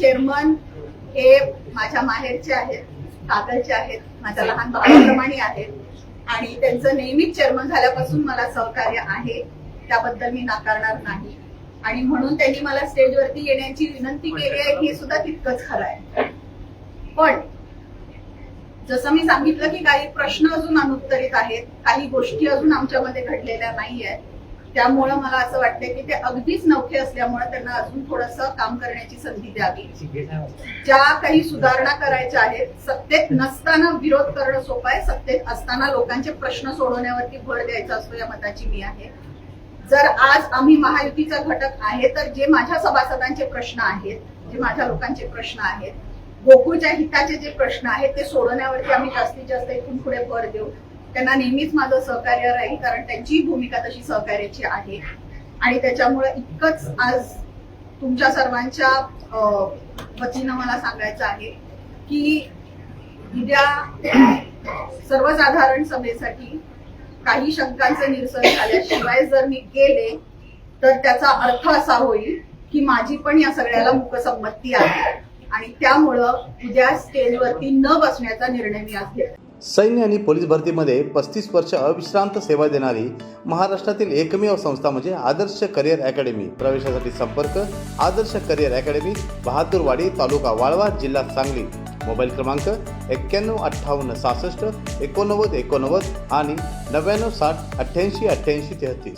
Chairman हे माझ्या माहेरचे आहेत, कागलचे आहेत, माझ्या लहान भावाप्रमाणे आहेत आणि त्यांचं नेहमीच चेअरमन झाल्यापासून मला सहकार्य आहे, त्याबद्दल मी नाकारणार नाही. आणि म्हणून त्यांनी मला स्टेजवरती येण्याची विनंती केली आहे हे सुद्धा तितकंच खरं आहे. पण जसं मी सांगितलं की काही प्रश्न अजून अनुत्तरित आहेत, काही गोष्टी अजून आमच्यामध्ये घडलेल्या नाही आहेत. त्यामुळं मला असं वाटतंय की ते अगदीच नवखे असल्यामुळे त्यांना अजून थोडंसं काम करण्याची संधी द्यावी. ज्या काही सुधारणा करायच्या आहेत, सत्तेत नसताना विरोध करणं सोपं आहे, सत्तेत असताना लोकांचे प्रश्न सोडवण्यावरती भर द्यायचा असतो या मताची मी आहे. जर आज आम्ही महायुतीचा घटक आहे तर जे माझ्या सभासदांचे प्रश्न आहेत, जे माझ्या लोकांचे प्रश्न आहेत, गोकुळच्या हिताचे जे प्रश्न आहेत ते सोडवण्यावरती आम्ही जास्तीत जास्त इथून पुढे भर देऊ. त्यांना नेहमीच माझं सहकार्य राहील, कारण त्यांची भूमिका तशी सहकार्याची आहे. आणि त्याच्यामुळे इतकंच आज तुमच्या सर्वांच्या वतीनं मला सांगायचं आहे की उद्या सर्वसाधारण सभेसाठी काही शंकांचं निरसन झाल्याशिवाय जर मी गेले तर त्याचा अर्थ असा होईल की माझी पण या सगळ्याला मूकसंमती आहे आणि त्यामुळं उद्या स्टेजवरती न बसण्याचा निर्णय मी आज घेतला. सैन्य आणि पोलीस भरतीमध्ये 35 वर्ष अविश्रांत सेवा देणारी महाराष्ट्रातील एकमेव संस्था म्हणजे आदर्श करिअर अकॅडमी. प्रवेशासाठी संपर्क आदर्श करिअर अकॅडमी, बहादूरवाडी, तालुका वाळवा, जिल्हा सांगली. मोबाईल क्रमांक 91 58 66 89 89 आणि 99 60 88 88 33.